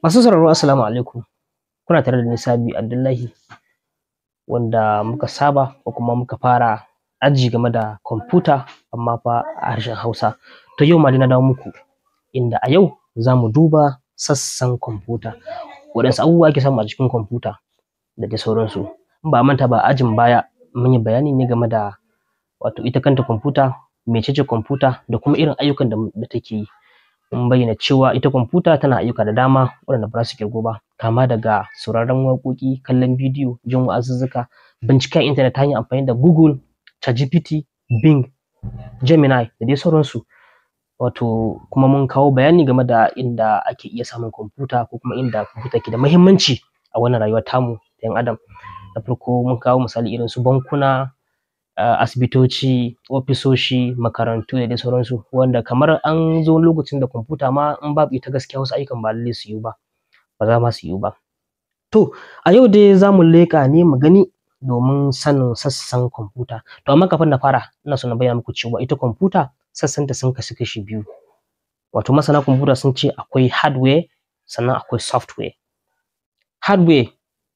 Masu sauraro assalamu alaikum. Kuna tare da ni Sabi Abdullahi wanda muka saba ko kuma muka fara aji game da kwamfuta amma fa a harshen Hausa. To yau ma dai na dawo muku inda a yau za mu duba sassan kwamfuta. Waɗansu abubuwa ake samu a cikin kwamfuta da dai sauransu. In ba a manta ba ajin baya mun yi bayani ne game da wato ita kanta kwamfuta, mecece kwamfuta da kuma irin ayyukan da take yi. Mun bayyana cewa ita kwamfuta tana ayyuka da dama waɗanda ba za su kirgu ba, kama daga sauraron waƙoƙi, kallon bidiyo, jin wa'azuzzuka, binciken intanet ta hanyar amfani da Google, ChatGPT, Bing, Gemini da dai sauransu. Wato kuma mun kawo bayani game da inda ake iya samun kwamfuta ko kuma inda kwamfuta ke da muhimmanci a wannan rayuwar tamu ta 'yan adam. Na farko mun kawo misali irin su bankuna, asibitoci, ofisoshi, makarantu da dai sauransu, wanda kamar an zo lokacin da kwamfuta ma in babu ita gaskiya wasu ayyukan ba lallai su yiwu ba, ba za ma su yiwu ba. To a yau dai za mu leƙa ne mu gani domin sanin sassan kwamfuta. To amma kafin na fara ina so na bayyana muku cewa ita kwamfuta sassanta sun kasu kashi biyu. Wato masana kwamfuta sun ce akwai hardware sannan akwai software. Hardware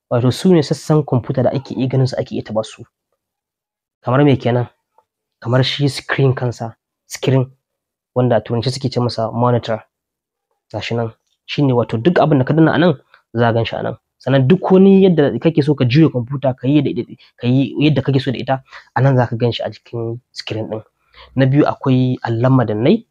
wato su ne sassan kwamfuta da ake iya ganin su ake iya taɓa su. Kamar me kenan? Kamar shi screen kansa, screen wanda a turanci suke ce masa monitor. Gashi nan shine wato duk abin da ka danna a nan za ka gan shi a nan. Sannan duk wani yadda kake so ka juya kwamfuta ka yi yadda kake so da ita a nan za ka gan shi a jikin screen ɗin. Na biyu akwai allon madannai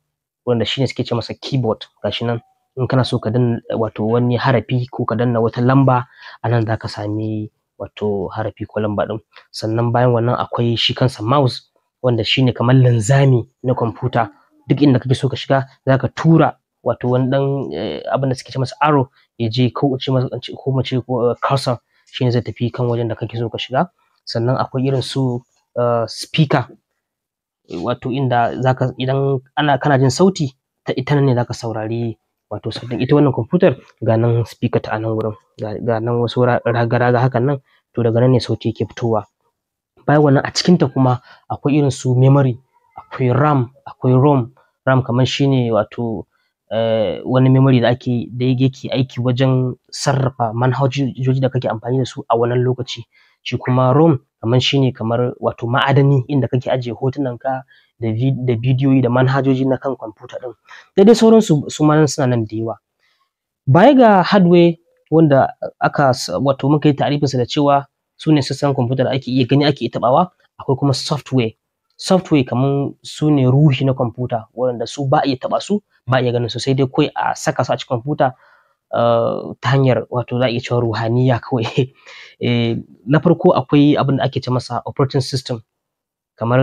wanda shine suke ce masa keyboard. Gashi nan in kana so ka danna wato wani harafi ko ka danna wata lamba a nan za ka sami wato harafi ko lamba ɗin. Sannan bayan wannan akwai shi kansa mouse wanda shine kamar linzami na kwamfuta. Duk inda kake so ka shiga za ka tura wato wani ɗan abin da suke ce masa arrow ya je ko mu ce cursor shine zai tafi kan wajen da kake so ka shiga. Sannan akwai irin su speaker wato inda zaka idan kana jin sauti ta ita nan ne zaka saurari wato sautin ita wannan kwamfutar. Ga nan speaker ta a nan wurin, ga nan wasu raga-raga hakan nan, to daga nan ne sauti yake fitowa. Bayan wannan a cikinta kuma akwai irin su memory, akwai RAM, akwai ROM. RAM kamar shine wato wani memory da yake aiki wajen sarrafa manhajoji da kake amfani da su a wannan lokaci. Shi kuma ROM kamar shine kamar wato ma'adani inda kake ajiye hotunan ka da bidiyoyi da manhajoji na kan kwamfuta ɗin. Da dai sauransu su ma suna nan da yawa. Baya ga hardware wanda wato muka yi ta'arifinsa da cewa su ne sassan kwamfuta da ake iya gani ake iya taɓawa, akwai kuma software. Software kamar su ne ruhi na kwamfuta waɗanda su ba a iya taɓa su, ba a iya ganin su, sai dai kawai a saka su a cikin kwamfuta ta hanyar wato za a iya cewa ruhaniyya kawai. Na farko akwai abin da ake ce masa operating system, kamar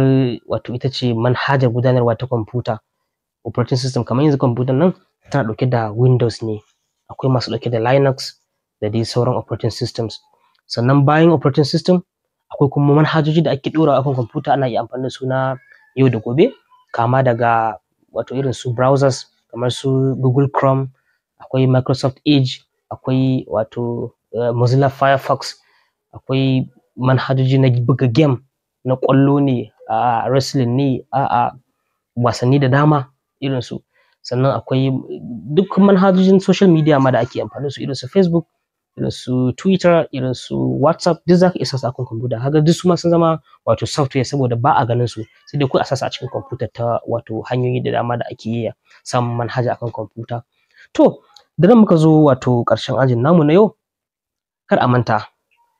wato ita ce manhajar gudanarwa ta kwamfuta. Operating system kamar yanzu kwamfutar nan tana ɗauke da Windows ne, akwai masu ɗauke da Linux da dai sauran operating systems. Sannan bayan operating system akwai kuma manhajoji da ake ɗorawa akan kwamfuta ana iya amfani da su na yau da gobe, kama daga wato irin su browsers kamar su Google Chrome, akwai Microsoft Edge, akwai wato Mozilla Firefox, akwai manhajoji na buga game, na ƙwallo ne, wrestling ne, wasanni da dama irin su. Sannan akwai duk manhajojin social media ma da ake amfani da su irin su Facebook, irin su Twitter, irin su WhatsApp, duk za ka iya sa su akan kwamfuta. Haka duk su ma sun zama wato software saboda ba a ganin su, sai dai kawai a sa su a cikin kwamfuta ta wato hanyoyi da dama da ake iya samun manhaja akan kwamfuta. To da nan muka zo wato ƙarshen ajin namu na yau. Kar a manta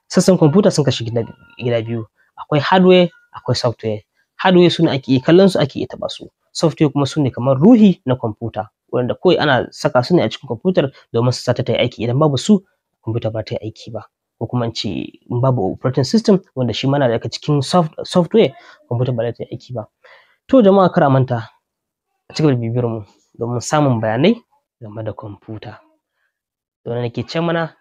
sassan kwamfuta sun kashi gida biyu, akwai hardware akwai software. Hardware su ne ake iya kallon su ake iya taɓa su, software kuma su ne kamar ruhi na kwamfuta wanda kawai ana saka su ne a cikin kwamfutar domin su sa ta yi aiki. Idan babu su kwamfuta ba ta yi aiki ba, ko kuma in ce in babu operating system wanda shi ma na daga cikin software, kwamfuta ba za ta yi aiki ba. To jama'a kar a manta a cigaba da bibiyar mu domin samun bayanai game da kwamfuta. Da wannan nake ce mana